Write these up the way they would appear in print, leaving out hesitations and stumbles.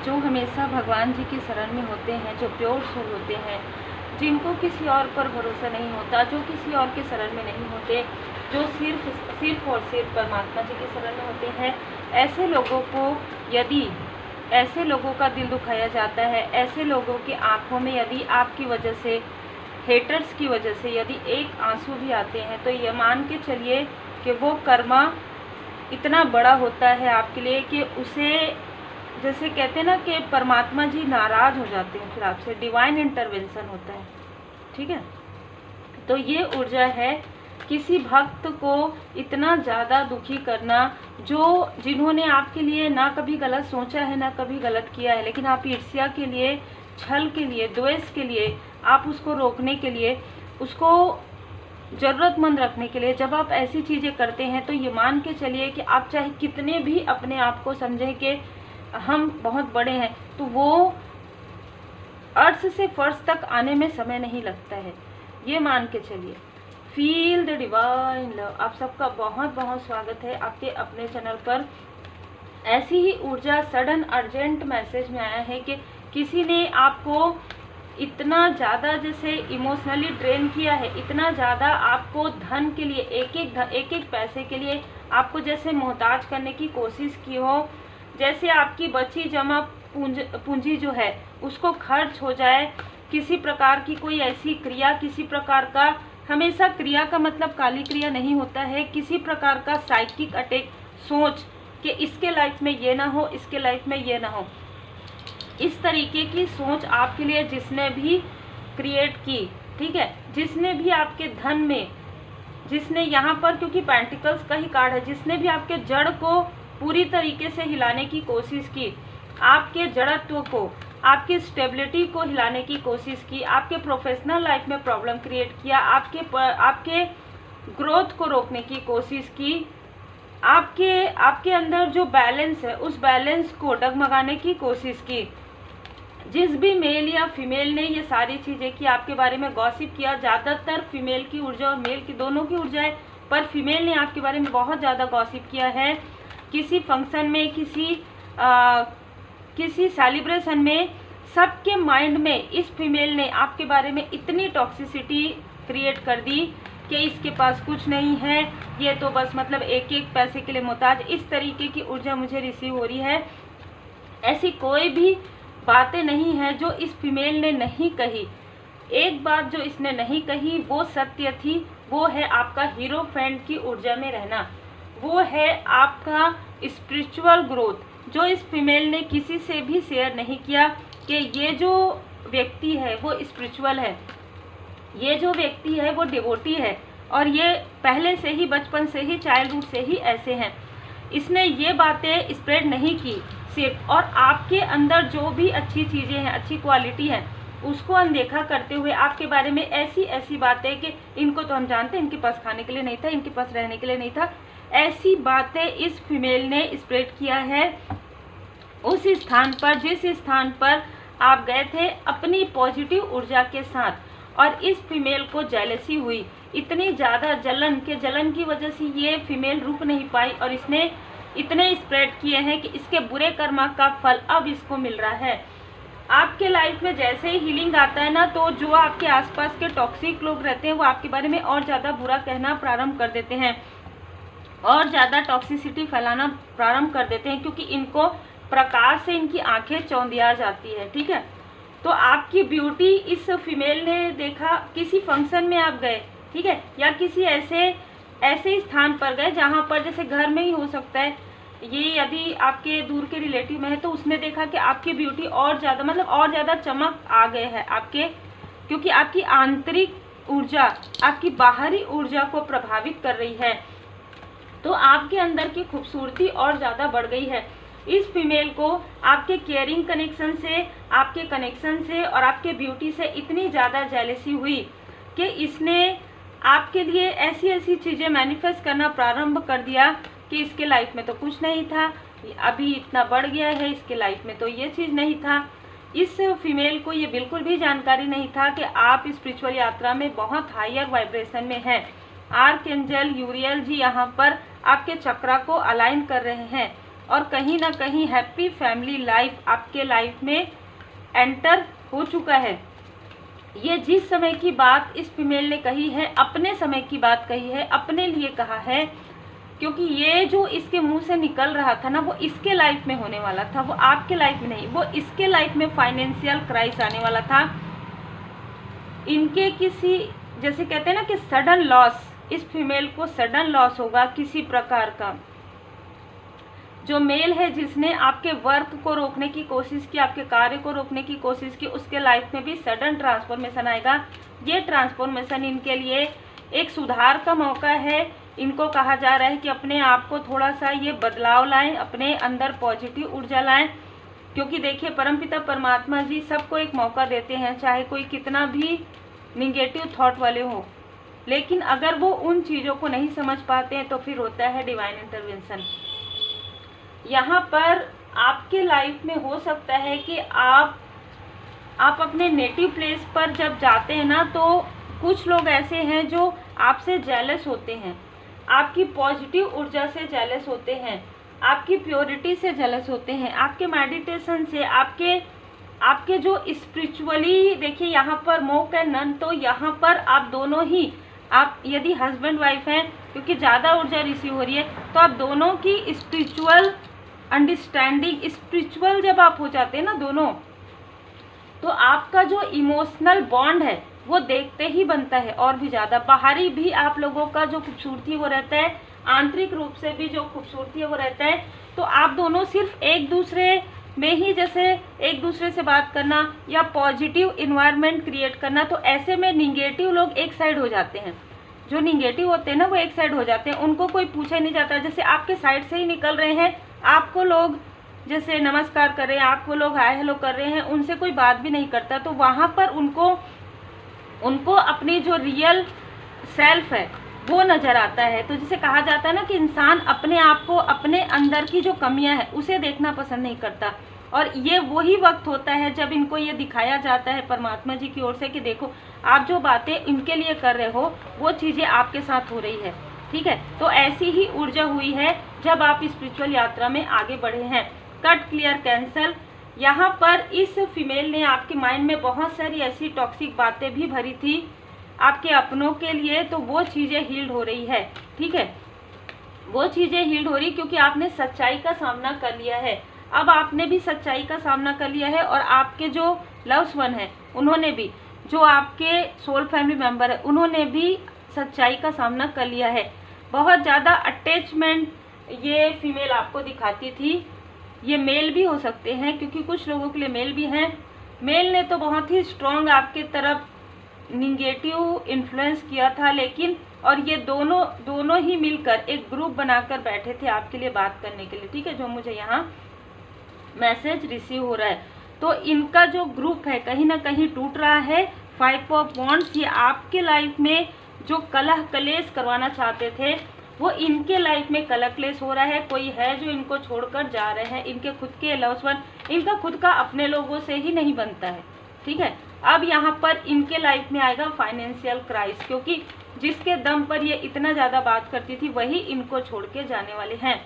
जो हमेशा भगवान जी की शरण में होते हैं, जो प्योर सोल होते हैं, जिनको किसी और पर भरोसा नहीं होता, जो किसी और के शरण में नहीं होते, जो सिर्फ और सिर्फ परमात्मा जी की शरण में होते हैं, ऐसे लोगों को यदि ऐसे लोगों का दिल दुखाया जाता है, ऐसे लोगों की आंखों में यदि आपकी वजह से, हेटर्स की वजह से यदि एक आंसू भी आते हैं, तो ये मान के चलिए कि वो कर्मा इतना बड़ा होता है आपके लिए कि उसे, जैसे कहते हैं ना कि परमात्मा जी नाराज हो जाते हैं, फिर आपसे डिवाइन इंटरवेंशन होता है। ठीक है, तो ये ऊर्जा है किसी भक्त को इतना ज़्यादा दुखी करना, जिन्होंने आपके लिए ना कभी गलत सोचा है ना कभी गलत किया है, लेकिन आप ईर्ष्या के लिए, छल के लिए, द्वेष के लिए, आप उसको रोकने के लिए, उसको ज़रूरतमंद रखने के लिए जब आप ऐसी चीज़ें करते हैं, तो ये मान के चलिए कि आप चाहे कितने भी अपने आप को समझें कि हम बहुत बड़े हैं, तो वो अर्थ से फर्श तक आने में समय नहीं लगता है, ये मान के चलिए। Feel the divine love. आप सबका बहुत बहुत स्वागत है आपके अपने चैनल पर। ऐसी ही ऊर्जा सडन अर्जेंट मैसेज में आया है कि किसी ने आपको इतना ज़्यादा जैसे इमोशनली ड्रेन किया है, इतना ज़्यादा आपको धन के लिए, एक एक पैसे के लिए आपको जैसे मोहताज करने की कोशिश की हो, जैसे आपकी बची जमा पूंजी जो है उसको खर्च हो जाए, किसी प्रकार की कोई ऐसी क्रिया, किसी प्रकार का, हमेशा क्रिया का मतलब काली क्रिया नहीं होता है, किसी प्रकार का साइकिक अटैक, सोच कि इसके लाइफ में ये ना हो, इसके लाइफ में ये ना हो, इस तरीके की सोच आपके लिए जिसने भी क्रिएट की, ठीक है, जिसने भी आपके धन में, जिसने यहाँ पर, क्योंकि पेंटिकल्स का ही कार्ड है, जिसने भी आपके जड़ को पूरी तरीके से हिलाने की कोशिश की, आपके जड़त्व को, आपकी स्टेबिलिटी को हिलाने की कोशिश की, आपके प्रोफेशनल लाइफ में प्रॉब्लम क्रिएट किया, आपके ग्रोथ को रोकने की कोशिश की, आपके अंदर जो बैलेंस है उस बैलेंस को डगमगाने की कोशिश की, जिस भी मेल या फीमेल ने ये सारी चीज़ें की, आपके बारे में गॉसिप किया, ज़्यादातर फीमेल की ऊर्जा और मेल की दोनों की ऊर्जा है, पर फीमेल ने आपके बारे में बहुत ज़्यादा गॉसिप किया है, किसी फंक्शन में, किसी सेलिब्रेशन में, सबके माइंड में इस फीमेल ने आपके बारे में इतनी टॉक्सिसिटी क्रिएट कर दी कि इसके पास कुछ नहीं है, ये तो बस मतलब एक एक पैसे के लिए मोहताज, इस तरीके की ऊर्जा मुझे रिसीव हो रही है। ऐसी कोई भी बातें नहीं है जो इस फीमेल ने नहीं कही। एक बात जो इसने नहीं कही वो सत्य थी, वो है आपका हीरो फ्रेंड की ऊर्जा में रहना, वो है आपका स्पिरिचुअल ग्रोथ, जो इस फीमेल ने किसी से भी शेयर नहीं किया कि ये जो व्यक्ति है वो स्पिरिचुअल है, ये जो व्यक्ति है वो डिवोटी है, और ये पहले से ही, बचपन से ही, चाइल्डहुड से ही ऐसे हैं। इसने ये बातें स्प्रेड नहीं की सिर्फ, और आपके अंदर जो भी अच्छी चीज़ें हैं, अच्छी क्वालिटी है, उसको अनदेखा करते हुए आपके बारे में ऐसी ऐसी बातें कि इनको तो हम जानते हैं, इनके पास खाने के लिए नहीं था, इनके पास रहने के लिए नहीं था, ऐसी बातें इस फीमेल ने स्प्रेड किया है उस स्थान पर, जिस स्थान पर आप गए थे अपनी पॉजिटिव ऊर्जा के साथ, और इस फीमेल को जेलसी हुई, इतनी ज़्यादा जलन की वजह से ये फीमेल रुक नहीं पाई, और इसने इतने स्प्रेड किए हैं कि इसके बुरे कर्मा का फल अब इसको मिल रहा है। आपके लाइफ में जैसे ही हीलिंग आता है ना, तो जो आपके आसपास के टॉक्सिक लोग रहते हैं वो आपके बारे में और ज़्यादा बुरा कहना प्रारंभ कर देते हैं, और ज़्यादा टॉक्सिसिटी फैलाना प्रारंभ कर देते हैं, क्योंकि इनको प्रकाश से इनकी आंखें चौंधिया जाती है। ठीक है, तो आपकी ब्यूटी इस फीमेल ने देखा, किसी फंक्शन में आप गए, ठीक है, या किसी ऐसे स्थान पर गए जहाँ पर, जैसे घर में ही हो सकता है, ये यदि आपके दूर के रिलेटिव में है, तो उसने देखा कि आपकी ब्यूटी और ज़्यादा, मतलब और ज़्यादा चमक आ गए है आपके, क्योंकि आपकी आंतरिक ऊर्जा आपकी बाहरी ऊर्जा को प्रभावित कर रही है, तो आपके अंदर की खूबसूरती और ज़्यादा बढ़ गई है। इस फीमेल को आपके केयरिंग कनेक्शन से, आपके कनेक्शन से और आपके ब्यूटी से इतनी ज़्यादा जेलसी हुई कि इसने आपके लिए ऐसी ऐसी चीज़ें मैनिफेस्ट करना प्रारंभ कर दिया कि इसके लाइफ में तो कुछ नहीं था, अभी इतना बढ़ गया है, इसके लाइफ में तो ये चीज़ नहीं था। इस फीमेल को ये बिल्कुल भी जानकारी नहीं था कि आप स्पिरिचुअल यात्रा में बहुत हायर वाइब्रेशन में हैं। आर्कएंजल यूरियल जी यहाँ पर आपके चक्रा को अलाइन कर रहे हैं, और कहीं ना कहीं हैप्पी फैमिली लाइफ आपके लाइफ में एंटर हो चुका है। ये जिस समय की बात इस फीमेल ने कही है, अपने समय की बात कही है, अपने लिए कहा है, क्योंकि ये जो इसके मुंह से निकल रहा था ना, वो इसके लाइफ में होने वाला था, वो आपके लाइफ में नहीं, वो इसके लाइफ में फाइनेंशियल क्राइसिस आने वाला था। इनके किसी, जैसे कहते हैं ना कि सडन लॉस, इस फीमेल को सडन लॉस होगा किसी प्रकार का। जो मेल है जिसने आपके वर्क को रोकने की कोशिश की, आपके कार्य को रोकने की कोशिश की, उसके लाइफ में भी सडन ट्रांसफॉर्मेशन आएगा। ये ट्रांसफॉर्मेशन इनके लिए एक सुधार का मौका है। इनको कहा जा रहा है कि अपने आप को थोड़ा सा ये बदलाव लाएं, अपने अंदर पॉजिटिव ऊर्जा लाएं, क्योंकि देखिए परमपिता परमात्मा जी सबको एक मौका देते हैं, चाहे कोई कितना भी निगेटिव थॉट वाले हो, लेकिन अगर वो उन चीज़ों को नहीं समझ पाते हैं तो फिर होता है डिवाइन इंटरवेंशन। यहाँ पर आपके लाइफ में हो सकता है कि आप अपने नेटिव प्लेस पर जब जाते हैं ना, तो कुछ लोग ऐसे हैं जो आपसे जेलस होते हैं, आपकी पॉजिटिव ऊर्जा से जेलस होते हैं, आपकी प्योरिटी से जेलस होते हैं, आपके मेडिटेशन से, आपके जो स्पिरिचुअली, देखिए यहाँ पर मोक एंड नन, तो यहाँ पर आप दोनों ही, आप यदि हस्बैंड वाइफ हैं, क्योंकि ज़्यादा ऊर्जा रिसीव हो रही है, तो आप दोनों की स्पिरिचुअल अंडरस्टैंडिंग, स्पिरिचुअल जब आप हो जाते हैं ना दोनों, तो आपका जो इमोशनल बॉन्ड है वो देखते ही बनता है और भी ज़्यादा। बाहरी भी आप लोगों का जो खूबसूरती वो रहता है, आंतरिक रूप से भी जो खूबसूरती है वो रहता है। तो आप दोनों सिर्फ एक दूसरे में ही, जैसे एक दूसरे से बात करना या पॉजिटिव इन्वायरमेंट क्रिएट करना, तो ऐसे में निगेटिव लोग एक साइड हो जाते हैं। जो निगेटिव होते हैं ना वो एक साइड हो जाते हैं, उनको कोई पूछा नहीं जाता। जैसे आपके साइड से ही निकल रहे हैं, आपको लोग जैसे नमस्कार कर रहे हैं, आपको लोग हाय हेलो कर रहे हैं, उनसे कोई बात भी नहीं करता, तो वहाँ पर उनको अपनी जो रियल सेल्फ है वो नज़र आता है। तो जिसे कहा जाता है ना कि इंसान अपने आप को, अपने अंदर की जो कमियां हैं उसे देखना पसंद नहीं करता, और ये वही वक्त होता है जब इनको ये दिखाया जाता है परमात्मा जी की ओर से कि देखो आप जो बातें इनके लिए कर रहे हो वो चीज़ें आपके साथ हो रही है। ठीक है, तो ऐसी ही ऊर्जा हुई है जब आप स्पिरिचुअल यात्रा में आगे बढ़े हैं। Cut, clear, cancel. यहाँ पर इस फीमेल ने आपके माइंड में बहुत सारी ऐसी टॉक्सिक बातें भी भरी थी आपके अपनों के लिए, तो वो चीज़ें हील्ड हो रही है। ठीक है, वो चीज़ें हील्ड हो रही क्योंकि आपने सच्चाई का सामना कर लिया है। अब आपने भी सच्चाई का सामना कर लिया है, और आपके जो लव्स वन है उन्होंने भी, जो आपके सोल फैमिली मेम्बर है उन्होंने भी सच्चाई का सामना कर लिया है। बहुत ज़्यादा अटैचमेंट ये फीमेल आपको दिखाती थी। ये मेल भी हो सकते हैं, क्योंकि कुछ लोगों के लिए मेल भी हैं। मेल ने तो बहुत ही स्ट्रॉन्ग आपके तरफ निगेटिव इन्फ्लुएंस किया था, लेकिन और ये दोनों ही मिलकर एक ग्रुप बनाकर बैठे थे आपके लिए बात करने के लिए। ठीक है, जो मुझे यहाँ मैसेज रिसीव हो रहा है, तो इनका जो ग्रुप है कहीं ना कहीं टूट रहा है। 5 ऑफ वॉन्ड्स, ये आपके लाइफ में जो कलह कलेश करवाना चाहते थे वो इनके लाइफ में कलह क्लेश हो रहा है। कोई है जो इनको छोड़कर जा रहे हैं, इनके खुद के लव्स वन, इनका खुद का अपने लोगों से ही नहीं बनता है। ठीक है, अब यहाँ पर इनके लाइफ में आएगा फाइनेंशियल क्राइसिस, क्योंकि जिसके दम पर ये इतना ज़्यादा बात करती थी वही इनको छोड़ के जाने वाले हैं।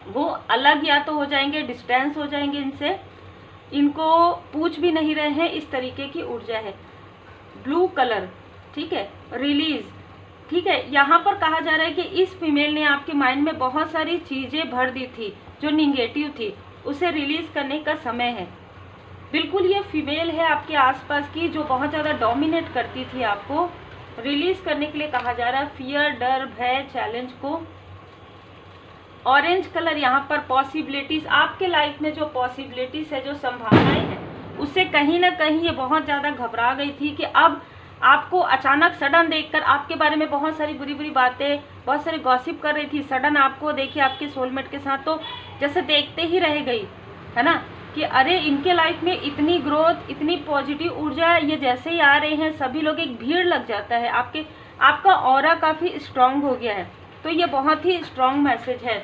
वो अलग या तो हो जाएंगे, डिस्टेंस हो जाएंगे इनसे, इनको पूछ भी नहीं रहे हैं, इस तरीके की ऊर्जा है। ब्लू कलर, ठीक है, रिलीज। ठीक है, यहाँ पर कहा जा रहा है कि इस फीमेल ने आपके माइंड में बहुत सारी चीज़ें भर दी थी जो निगेटिव थी, उसे रिलीज करने का समय है। बिल्कुल ये फीमेल है आपके आसपास की जो बहुत ज़्यादा डोमिनेट करती थी, आपको रिलीज करने के लिए कहा जा रहा है। फियर, डर, भय, चैलेंज को। ऑरेंज कलर, यहाँ पर पॉसिबिलिटीज, आपके लाइफ में जो पॉसिबिलिटीज है, जो संभावनाएं हैं, उससे कहीं ना कहीं ये बहुत ज़्यादा घबरा गई थी कि अब आपको अचानक सडन देखकर आपके बारे में बहुत सारी बुरी बुरी बातें, बहुत सारी गॉसिप कर रही थी। सडन आपको देखिए आपके सोलमेट के साथ, तो जैसे देखते ही रह गई, है ना, कि अरे इनके लाइफ में इतनी ग्रोथ, इतनी पॉजिटिव ऊर्जा, ये जैसे ही आ रहे हैं सभी लोग, एक भीड़ लग जाता है, आपका ऑरा काफ़ी स्ट्रांग हो गया है। तो ये बहुत ही स्ट्रांग मैसेज है।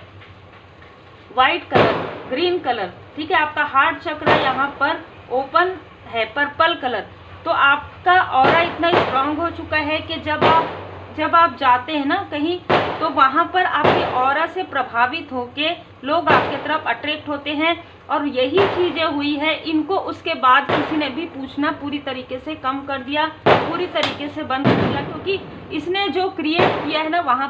वाइट कलर, ग्रीन कलर, ठीक है, आपका हार्ट चक्र यहाँ पर ओपन है। पर्पल कलर, तो आपका ऑरा इतना स्ट्रांग हो चुका है कि जब आप जाते हैं ना कहीं, तो वहाँ पर आपकी ऑरा से प्रभावित होके लोग आपके तरफ अट्रैक्ट होते हैं। और यही चीज़ें हुई है इनको। उसके बाद किसी ने भी पूछना पूरी तरीके से कम कर दिया, पूरी तरीके से बंद कर दिया, क्योंकि इसने जो क्रिएट किया है ना वहाँ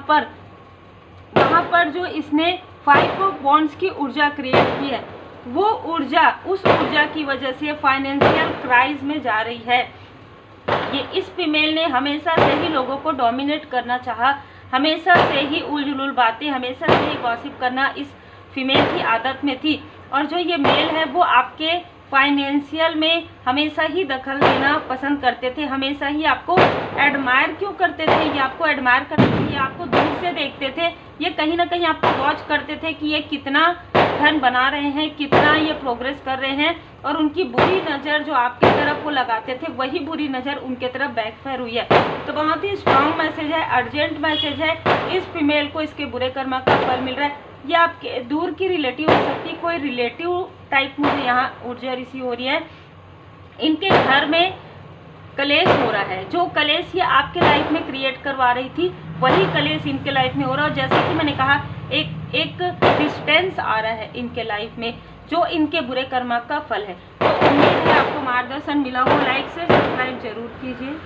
पर जो इसने 5 ऑफ वॉन्ड्स की ऊर्जा क्रिएट की है, वो ऊर्जा, उस ऊर्जा की वजह से फाइनेंशियल क्राइसिस में जा रही है। ये इस फीमेल ने हमेशा से ही लोगों को डोमिनेट करना चाहा, हमेशा से ही उलझुल बातें, हमेशा से ही गॉसिप करना इस फीमेल की आदत में थी। और जो ये मेल है वो आपके फाइनेंशियल में हमेशा ही दखल देना पसंद करते थे, हमेशा ही आपको एडमायर क्यों करते थे, ये आपको एडमायर करते थे, ये आपको दूर से देखते थे, ये कहीं ना कहीं आपको वॉच करते थे कि ये कितना धन बना रहे हैं, कितना ये प्रोग्रेस कर रहे हैं। और उनकी बुरी नज़र जो आपकी तरफ वो लगाते थे, वही बुरी नज़र उनके तरफ बैकफायर हुई है। तो बहुत ही स्ट्रांग मैसेज है, अर्जेंट मैसेज है। इस फीमेल को इसके बुरे कर्मा का फल मिल रहा है। ये आपके दूर की रिलेटिव हो सकती है, कोई रिलेटिव टाइप मुझे यहाँ ऊर्जा रिसीव हो रही है। इनके घर में कलेश हो रहा है, जो कलेश ये आपके लाइफ में क्रिएट करवा रही थी, वही कलेश इनके लाइफ में हो रहा है। और जैसे कि मैंने कहा, एक डिस्टेंस आ रहा है इनके लाइफ में, जो इनके बुरे कर्मा का फल है। तो उम्मीद है आपको मार्गदर्शन मिला हो। लाइक से सब्सक्राइब जरूर कीजिए।